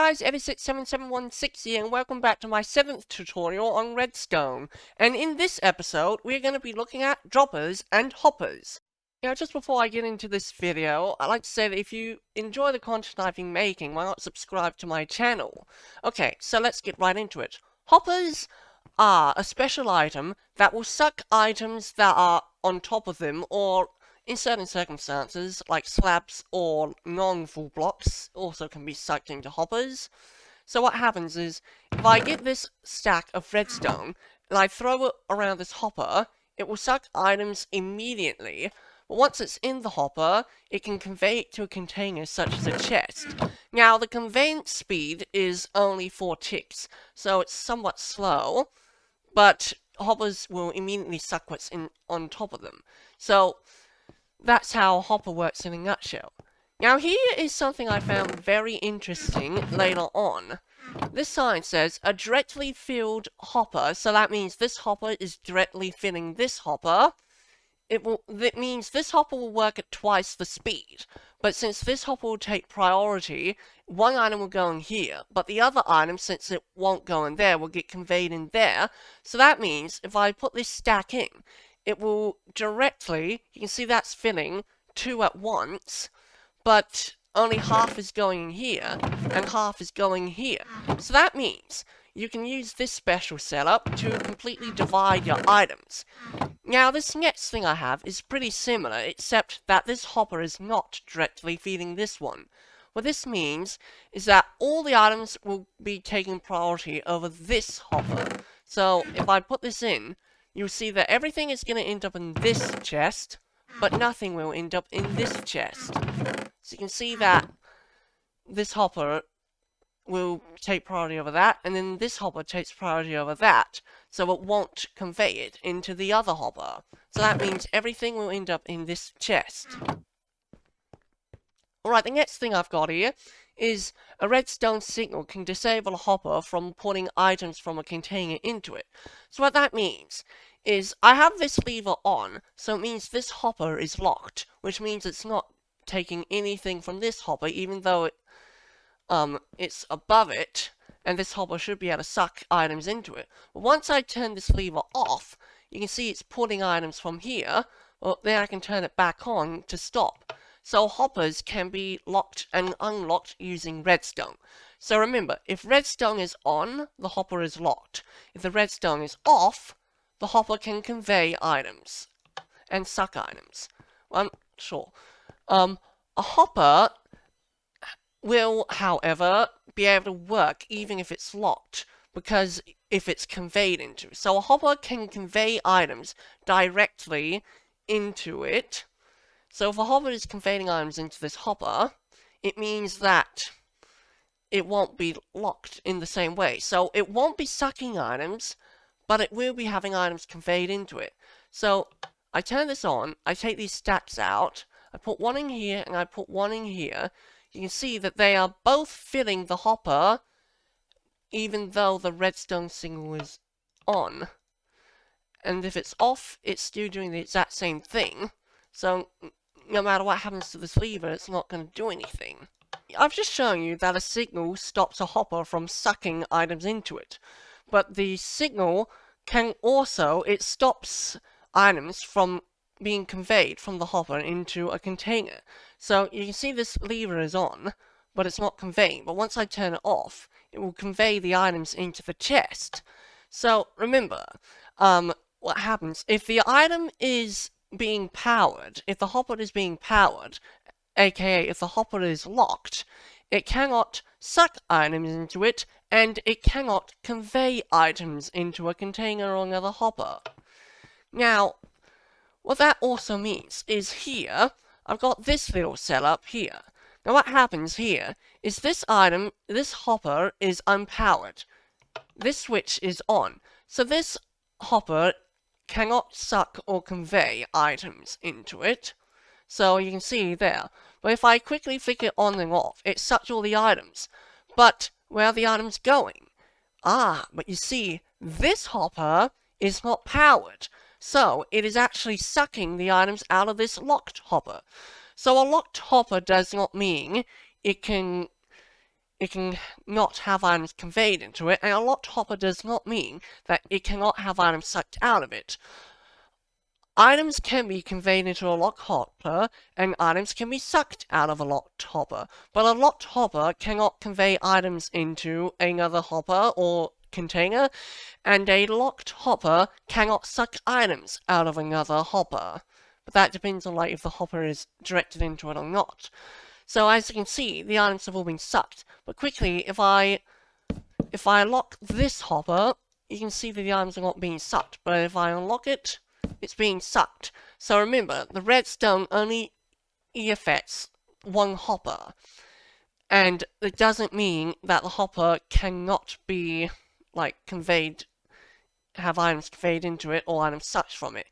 guys, Eddie67716 here, and welcome back to my 7th tutorial on Redstone. And in this episode, we're going to be looking at droppers and hoppers. Now, just before I get into this video, I'd like to say that if you enjoy the content I've been making, why not subscribe to my channel? Okay, so let's get right into it. Hoppers are a special item that will suck items that are on top of them, or in certain circumstances, like slabs or non-full blocks, also can be sucked into hoppers. So what happens is, if I get this stack of redstone, and I throw it around this hopper, it will suck items immediately. But once it's in the hopper, it can convey it to a container such as a chest. Now, the conveyance speed is only 4 ticks, so it's somewhat slow, but hoppers will immediately suck what's on top of them. So that's how a hopper works in a nutshell. Now here is something I found very interesting later on. This sign says a directly filled hopper, so that means this hopper is directly filling this hopper. That means this hopper will work at twice the speed, but since this hopper will take priority, one item will go in here, but the other item, since it won't go in there, will get conveyed in there. So that means if I put this stack in, it will directly, you can see that's filling 2 at once, but only half is going here, and half is going here. So that means you can use this special setup to completely divide your items. Now, this next thing I have is pretty similar, except that this hopper is not directly feeding this one. What this means is that all the items will be taking priority over this hopper. So, if I put this in, you'll see that everything is going to end up in this chest, but nothing will end up in this chest. So you can see that this hopper will take priority over that, and then this hopper takes priority over that, so it won't convey it into the other hopper. So that means everything will end up in this chest. Alright, the next thing I've got here is a redstone signal can disable a hopper from putting items from a container into it. So what that means is I have this lever on, so it means this hopper is locked, which means it's not taking anything from this hopper, even though it's above it, and this hopper should be able to suck items into it. But once I turn this lever off, you can see it's pulling items from here. Well, then I can turn it back on to stop. So hoppers can be locked and unlocked using redstone. So remember, if redstone is on, the hopper is locked. If the redstone is off, the hopper can convey items and suck items. Well, I'm sure. A hopper will, however, be able to work even if it's locked, because if it's conveyed into. So a hopper can convey items directly into it. So if a hopper is conveying items into this hopper, it means that it won't be locked in the same way. So it won't be sucking items, but it will be having items conveyed into it. So I turn this on, I take these stacks out, I put one in here and I put one in here. You can see that they are both filling the hopper, even though the redstone signal is on. And if it's off, it's still doing the exact same thing. So no matter what happens to this lever, it's not going to do anything. I've just shown you that a signal stops a hopper from sucking items into it. But the signal can also, it stops items from being conveyed from the hopper into a container. So you can see this lever is on, but it's not conveying. But once I turn it off, it will convey the items into the chest. So remember, what happens if the item is being powered, if the hopper is being powered, aka if the hopper is locked, it cannot suck items into it, and it cannot convey items into a container or another hopper. Now, what that also means is here, I've got this little setup here. Now what happens here is this item, this hopper is unpowered. This switch is on. So this hopper cannot suck or convey items into it. So you can see there. But if I quickly flick it on and off, it sucks all the items. But where are the items going? But you see, this hopper is not powered. So it is actually sucking the items out of this locked hopper. So a locked hopper does not mean it can it can not have items conveyed into it, and a locked hopper does not mean that it cannot have items sucked out of it. Items can be conveyed into a locked hopper, and items can be sucked out of a locked hopper, but a locked hopper cannot convey items into another hopper or container, and a locked hopper cannot suck items out of another hopper. But that depends on if the hopper is directed into it or not. So as you can see, the items have all been sucked. But quickly, if I lock this hopper, you can see that the items are not being sucked. But if I unlock it, it's being sucked. So remember, the redstone only affects one hopper. And it doesn't mean that the hopper cannot be, conveyed, have items conveyed into it or items sucked from it.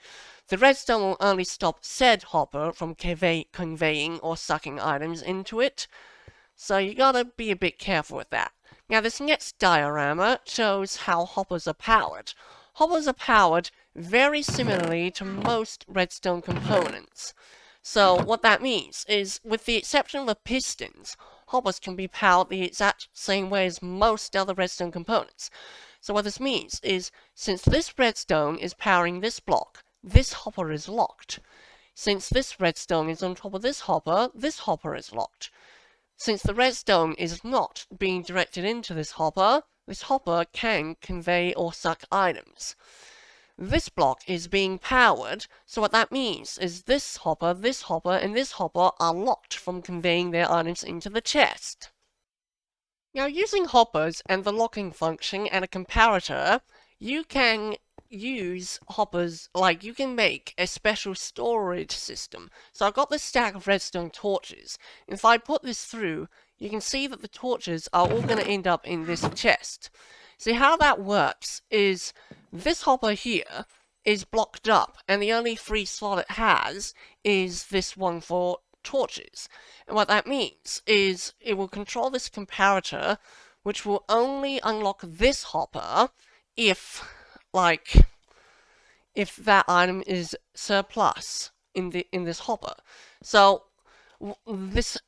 The redstone will only stop said hopper from conveying or sucking items into it, so you gotta be a bit careful with that. Now this next diorama shows how hoppers are powered. Hoppers are powered very similarly to most redstone components. So what that means is, with the exception of the pistons, hoppers can be powered the exact same way as most other redstone components. So what this means is, since this redstone is powering this block, this hopper is locked. Since this redstone is on top of this hopper is locked. Since the redstone is not being directed into this hopper can convey or suck items. This block is being powered, so what that means is this hopper, and this hopper are locked from conveying their items into the chest. Now, using hoppers and the locking function and a comparator, you can use hoppers, you can make a special storage system. So I've got this stack of redstone torches. If I put this through, you can see that the torches are all going to end up in this chest. See, how that works is this hopper here is blocked up, and the only free slot it has is this one for torches. And what that means is it will control this comparator, which will only unlock this hopper if that item is surplus in this hopper. So this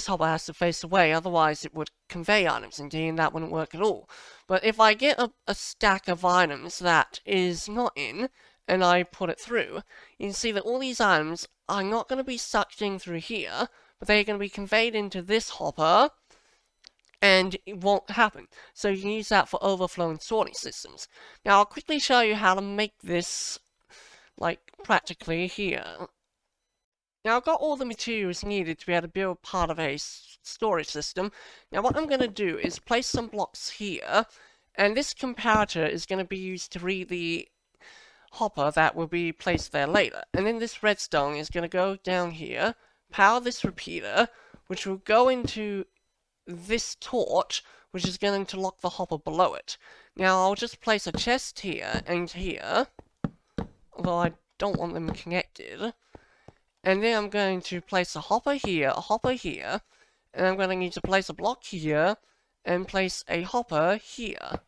hopper has to face away, otherwise it would convey items into here, and that wouldn't work at all. But if I get a stack of items that is not in, and I put it through, you can see that all these items are not going to be sucked in through here, but they're going to be conveyed into this hopper, and it won't happen. So you can use that for overflow and sorting systems. Now I'll quickly show you how to make this, practically here. Now I've got all the materials needed to be able to build part of a storage system. Now what I'm going to do is place some blocks here, and this comparator is going to be used to read the hopper that will be placed there later. And then this redstone is going to go down here, power this repeater, which will go into this torch, which is going to lock the hopper below it. Now I'll just place a chest here and here, although I don't want them connected. And then I'm going to place a hopper here, and I'm going to need to place a block here, and place a hopper here.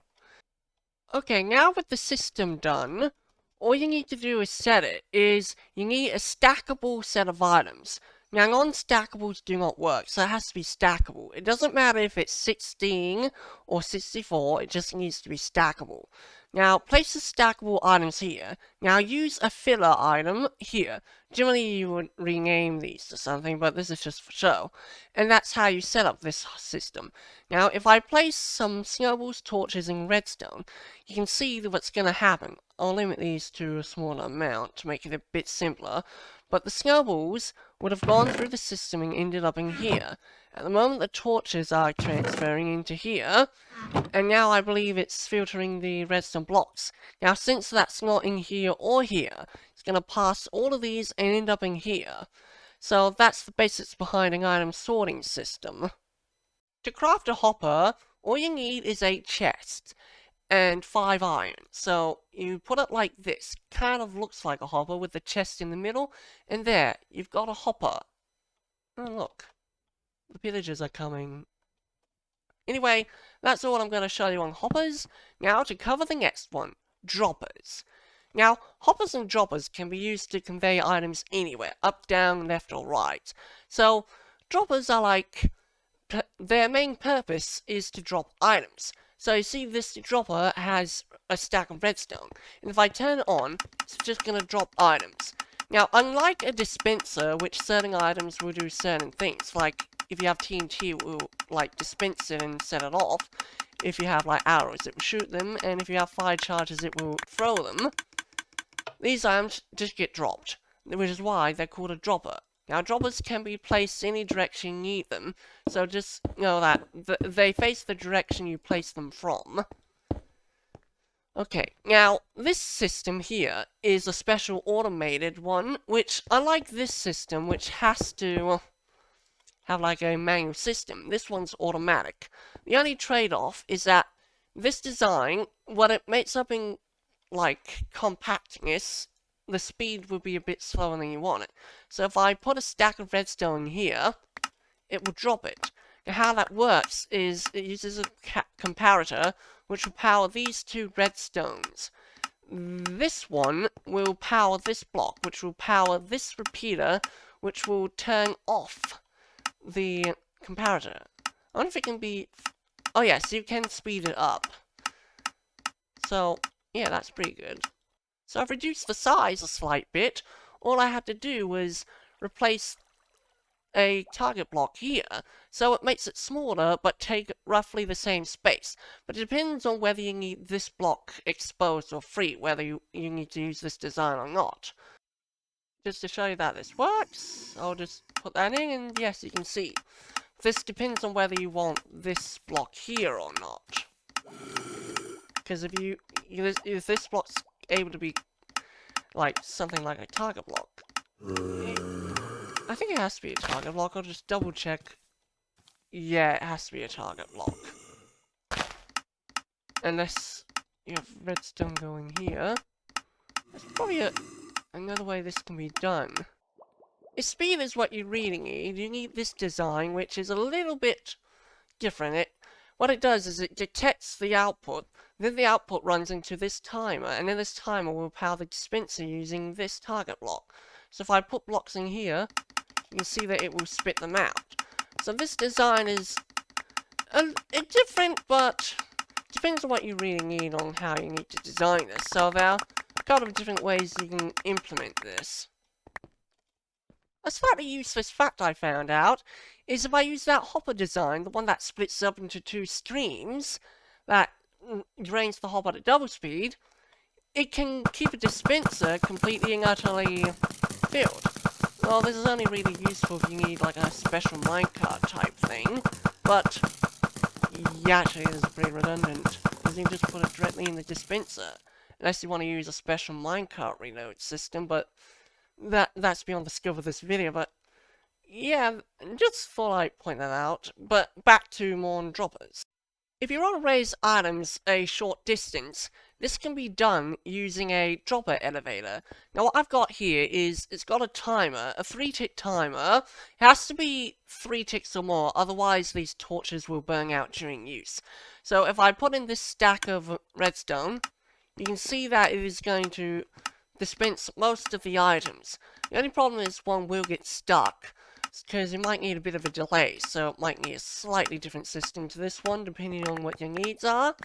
Okay, now with the system done, all you need to do is set it, you need a stackable set of items. Now, non-stackables do not work, so it has to be stackable. It doesn't matter if it's 16 or 64, it just needs to be stackable. Now, place the stackable items here. Now, use a filler item here. Generally, you would rename these to something, but this is just for show. And that's how you set up this system. Now, if I place some snowballs, torches, and redstone, you can see what's going to happen. I'll limit these to a smaller amount to make it a bit simpler. But the snowballs would have gone through the system and ended up in here. At the moment, the torches are transferring into here, and now I believe it's filtering the redstone blocks. Now, since that's not in here or here, it's going to pass all of these and end up in here. So that's the basics behind an item sorting system. To craft a hopper, all you need is 8 chests and 5 iron. So you put it like this. Kind of looks like a hopper with the chest in the middle. And there, you've got a hopper. Oh, look. The villagers are coming. Anyway, that's all I'm going to show you on hoppers. Now, to cover the next one, droppers. Now, hoppers and droppers can be used to convey items anywhere, up, down, left, or right. So, droppers are like their main purpose is to drop items. So you see this dropper has a stack of redstone, and if I turn it on, it's just gonna drop items. Now, unlike a dispenser, which certain items will do certain things, like if you have TNT, it will like dispense it and set it off. If you have like arrows, it will shoot them, and if you have fire charges, it will throw them. These items just get dropped, which is why they're called a dropper. Now, droppers can be placed any direction you need them, so just know that they face the direction you place them from. Okay, now, this system here is a special automated one, which, unlike this system, which has to have like a manual system, this one's automatic. The only trade-off is that this design, when it makes up in like compactness, the speed will be a bit slower than you want it. So if I put a stack of redstone here, it will drop it. Now how that works is it uses a comparator which will power these two redstones. This one will power this block, which will power this repeater, which will turn off the comparator. I wonder if it can be... Oh yes, you can speed it up. So, yeah, that's pretty good. So I've reduced the size a slight bit. All I had to do was replace a target block here, so it makes it smaller but take roughly the same space. But it depends on whether you need this block exposed or free, whether you need to use this design or not. Just to show you that this works, I'll just put that in, and yes, you can see. This depends on whether you want this block here or not. Because if this block's able to be like something like a target block, I think it has to be a target block. I'll just double check. Yeah, it has to be a target block. Unless you have redstone going here. There's probably another way this can be done. If speed is what you really need, you need this design, which is a little bit different. What it does is it detects the output, then the output runs into this timer, and then this timer will power the dispenser using this target block. So if I put blocks in here, you can see that it will spit them out. So this design is different, but depends on what you really need on how you need to design this. So there are a couple of different ways you can implement this. A slightly useless fact I found out is if I use that hopper design, the one that splits up into two streams, that drains the hopper at double speed, it can keep a dispenser completely and utterly filled. Well, this is only really useful if you need like a special minecart type thing, but yeah, actually it is pretty redundant, because you can just put it directly in the dispenser, unless you want to use a special minecart reload system, but that's beyond the scope of this video. But yeah, just thought I'd point that out. But back to more on droppers. If you want to raise items a short distance, this can be done using a dropper elevator. Now what I've got here is, it's got a timer, a 3-tick timer. It has to be 3 ticks or more, otherwise these torches will burn out during use. So if I put in this stack of redstone, you can see that it is going to dispense most of the items. The only problem is one will get stuck, because you might need a bit of a delay, so it might need a slightly different system to this one, depending on what your needs are.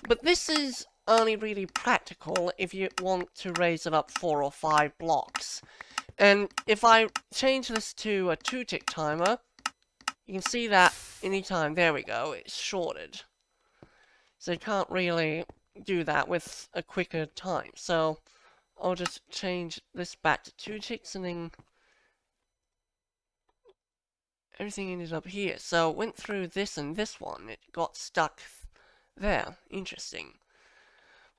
But this is only really practical if you want to raise it up 4 or 5 blocks. And if I change this to a 2-tick timer, you can see that anytime, there we go, it's shorted. So you can't really do that with a quicker time. So I'll just change this back to 2 ticks, and then everything ended up here. So it went through this and this one. It got stuck there. Interesting.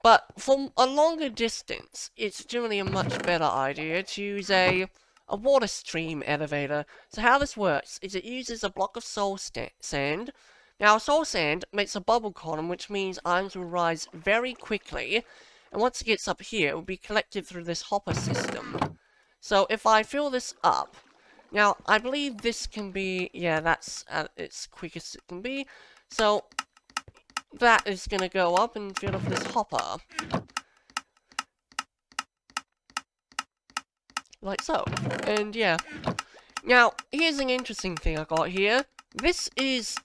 But for a longer distance, it's generally a much better idea to use a water stream elevator. So how this works is it uses a block of soul sand. Now, soul sand makes a bubble column, which means items will rise very quickly. And once it gets up here, it will be collected through this hopper system. So if I fill this up, now I believe this can be, yeah, that's at its quickest it can be. So that is going to go up and fill up this hopper. Like so. And yeah. Now, here's an interesting thing I got here. This is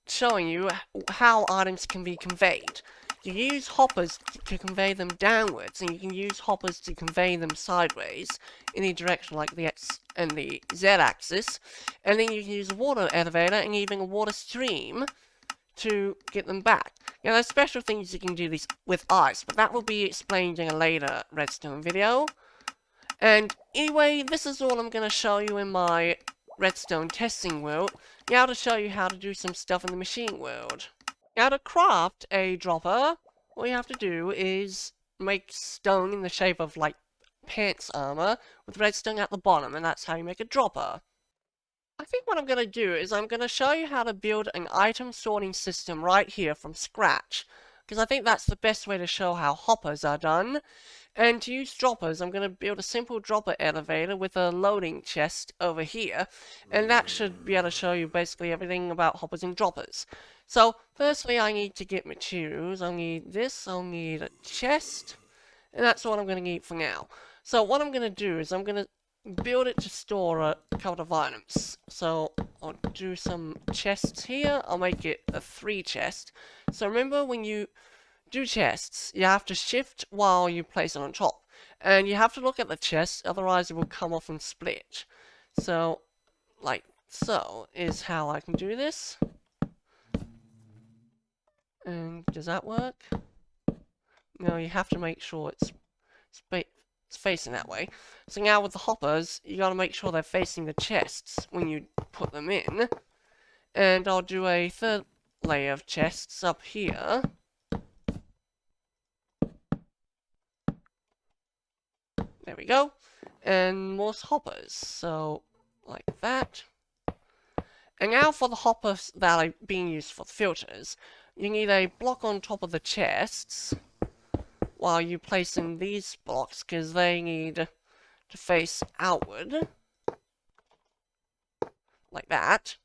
showing you how items can be conveyed. You use hoppers to convey them downwards, and you can use hoppers to convey them sideways in any direction, like the X and the Z axis. And then you can use a water elevator and even a water stream to get them back. Now, there's special things you can do these with ice, but that will be explained in a later Redstone video. And anyway, this is all I'm going to show you in my Redstone testing world. Now to show you how to do some stuff in the machine world. Now to craft a dropper, all you have to do is make stone in the shape of like pants armor with redstone at the bottom, and that's how you make a dropper. I think what I'm going to do is I'm going to show you how to build an item sorting system right here from scratch, because I think that's the best way to show how hoppers are done. And to use droppers, I'm going to build a simple dropper elevator with a loading chest over here, and that should be able to show you basically everything about hoppers and droppers. So, firstly I need to get materials. I'll need this, I'll need a chest, and that's what I'm going to need for now. So what I'm going to do is I'm going to build it to store a couple of items. So I'll do some chests here. I'll make it a 3 chest. So remember, when you do chests, you have to shift while you place it on top. And you have to look at the chest, otherwise it will come off and split. So, like so, is how I can do this. And does that work? No, you have to make sure it's facing that way. So now with the hoppers, you gotta make sure they're facing the chests when you put them in. And I'll do a 3rd layer of chests up here. There we go. And more hoppers. So, like that. And now for the hoppers that are being used for the filters. You need a block on top of the chests while you place in these blocks, because they need to face outward. Like that.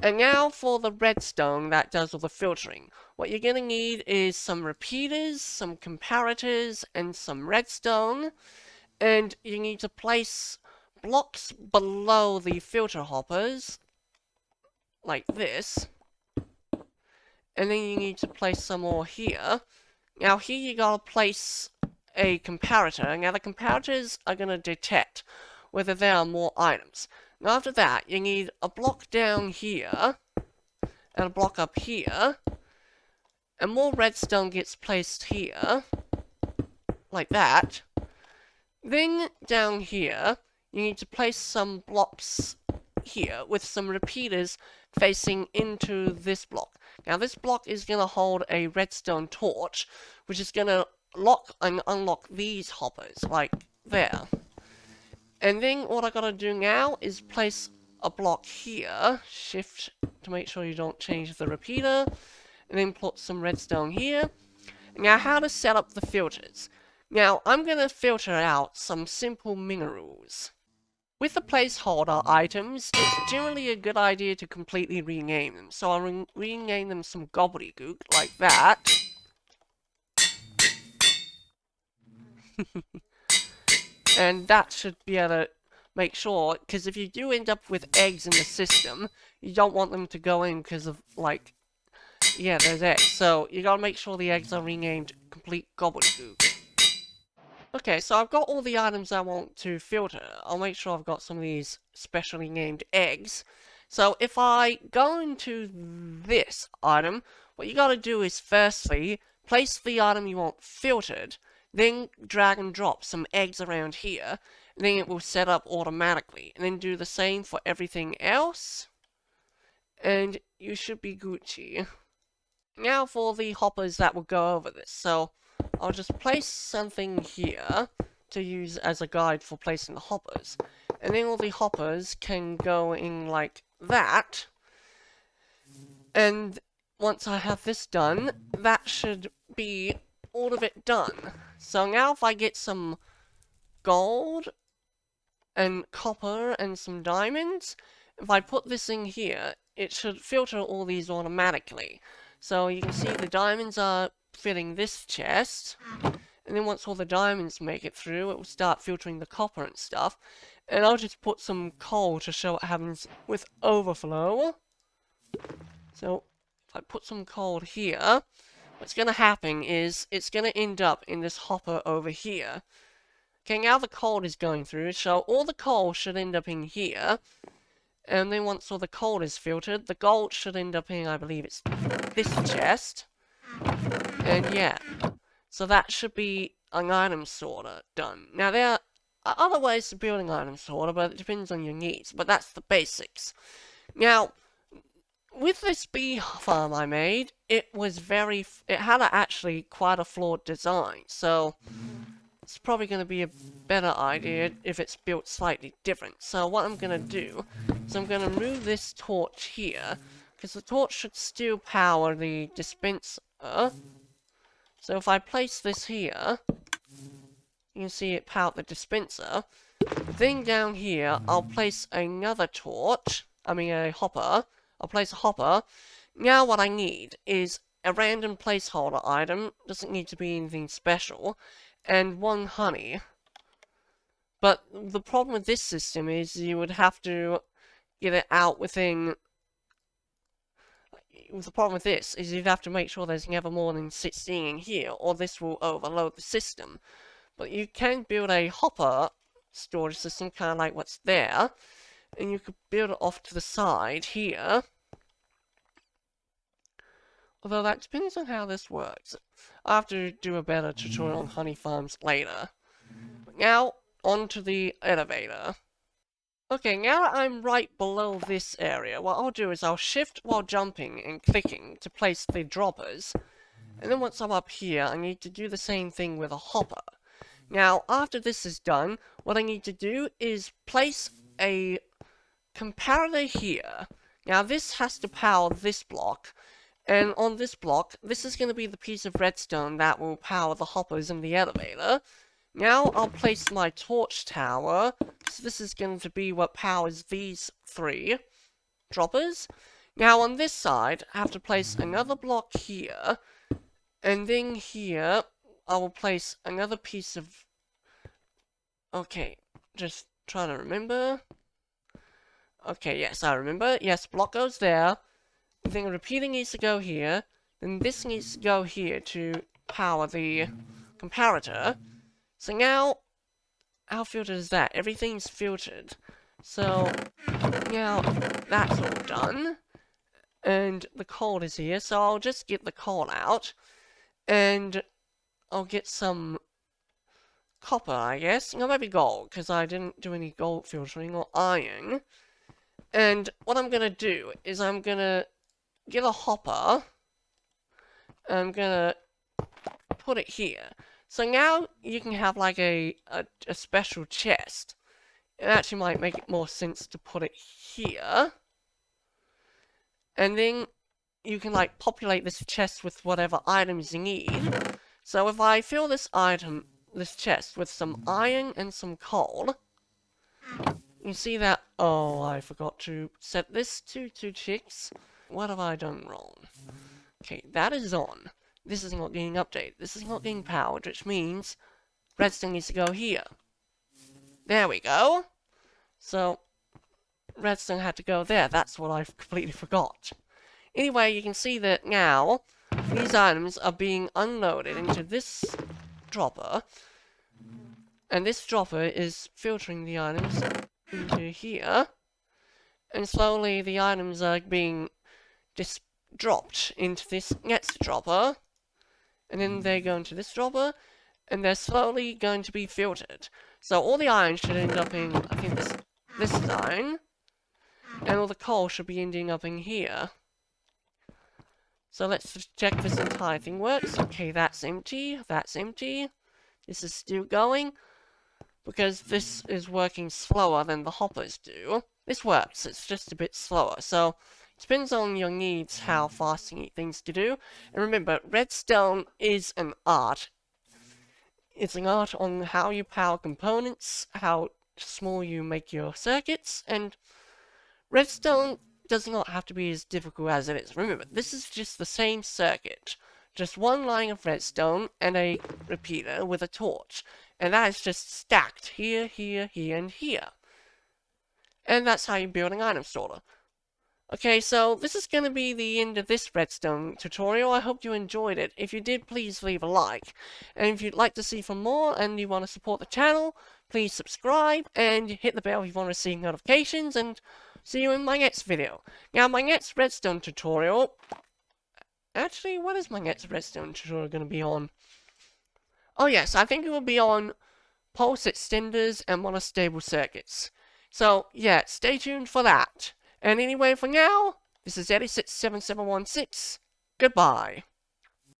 And now for the redstone that does all the filtering. What you're going to need is some repeaters, some comparators, and some redstone. And you need to place blocks below the filter hoppers, like this. And then you need to place some more here. Now here you gotta place a comparator. Now the comparators are gonna detect whether there are more items. Now after that, you need a block down here, and a block up here, and more redstone gets placed here, like that. Then down here, you need to place some blocks here with some repeaters facing into this block. Now this block is going to hold a redstone torch, which is going to lock and unlock these hoppers, like there. And then what I gotta do now is place a block here, shift to make sure you don't change the repeater, and then put some redstone here. Now how to set up the filters. Now I'm going to filter out some simple minerals. With the placeholder items, it's generally a good idea to completely rename them. So I'll rename them some gobbledygook, like that. And that should be able to make sure, because if you do end up with eggs in the system, you don't want them to go in because of, like, yeah, there's eggs. So you gotta make sure the eggs are renamed complete gobbledygook. Okay, so I've got all the items I want to filter. I'll make sure I've got some of these specially named eggs. So if I go into this item, what you gotta do is firstly, place the item you want filtered, then drag and drop some eggs around here, and then it will set up automatically. And then do the same for everything else, and you should be Gucci. Now for the hoppers that will go over this. So I'll just place something here to use as a guide for placing the hoppers. And then all the hoppers can go in like that. And once I have this done, that should be all of it done. So now if I get some gold and copper and some diamonds, if I put this in here, it should filter all these automatically. So you can see the diamonds are filling this chest, and then once all the diamonds make it through, it will start filtering the copper and stuff. And I'll just put some coal to show what happens with overflow. So, if I put some coal here, what's going to happen is it's going to end up in this hopper over here. Okay, now the coal is going through, so all the coal should end up in here. And then once all the coal is filtered, the gold should end up in, I believe it's this chest. And yeah, so that should be an item sorter done. Now there are other ways to build an item sorter, but it depends on your needs. But that's the basics. Now, with this bee farm I made, it had actually quite a flawed design. So it's probably going to be a better idea if it's built slightly different. So what I'm going to do is I'm going to move this torch here, because the torch should still power the dispenser. So if I place this here, you can see it powered the dispenser. Then down here, I'll place another torch, a hopper. I'll place a hopper. Now what I need is a random placeholder item, doesn't need to be anything special, and 1 honey. But the problem with this system is you would have to get it out within... The problem with this is you'd have to make sure there's never more than 16 in here, or this will overload the system. But you can build a hopper storage system, kind of like what's there, and you could build it off to the side here. Although that depends on how this works. I'll have to do a better tutorial on honey farms later. But now, onto the elevator. Okay, now that I'm right below this area, what I'll do is I'll shift while jumping and clicking to place the droppers. And then once I'm up here, I need to do the same thing with a hopper. Now, after this is done, what I need to do is place a comparator here. Now, this has to power this block. And on this block, this is going to be the piece of redstone that will power the hoppers in the elevator. Now I'll place my torch tower, so this is going to be what powers these 3 droppers. Now on this side, I have to place another block here, and then here, I will place another piece of... Okay, just trying to remember. Okay, yes, I remember. Yes, block goes there. Then repeating needs to go here. Then this needs to go here to power the comparator. So now, how filtered is that? Everything's filtered. So, now that's all done. And the coal is here, so I'll just get the coal out. And I'll get some copper, I guess. No, maybe gold, because I didn't do any gold filtering, or iron. And what I'm going to do is I'm going to get a hopper. I'm going to put it here. So now you can have like a special chest. It actually might make it more sense to put it here. And then you can like populate this chest with whatever items you need. So if I fill this chest with some iron and some coal, you see that, oh, I forgot to set this to 2 ticks. What have I done wrong? Okay, that is on. This is not getting updated. This is not getting powered, which means redstone needs to go here. There we go. So, redstone had to go there. That's what I completely forgot. Anyway, you can see that now these items are being unloaded into this dropper. And this dropper is filtering the items into here. And slowly the items are being dropped into this next dropper. And then they go into this dropper, and they're slowly going to be filtered. So all the iron should end up in, I think this is iron, and all the coal should be ending up in here. So let's check this entire thing works. Okay, that's empty, this is still going, because this is working slower than the hoppers do. This works, it's just a bit slower, so... It depends on your needs how fast you need things to do. And remember, redstone is an art. It's an art on how you power components, how small you make your circuits, and redstone does not have to be as difficult as it is. Remember, this is just the same circuit. Just one line of redstone and a repeater with a torch. And that is just stacked here, here, here, and here. And that's how you build an item sorter. Okay, so this is going to be the end of this redstone tutorial. I hope you enjoyed it. If you did, please leave a like. And if you'd like to see for more and you want to support the channel, please subscribe and hit the bell if you want to receive notifications, and see you in my next video. Now, my next redstone tutorial... Actually, what is my next redstone tutorial going to be on? Oh yes, I think it will be on pulse extenders and monostable circuits. So, yeah, stay tuned for that. And anyway, for now, this is Eddie67716. Goodbye.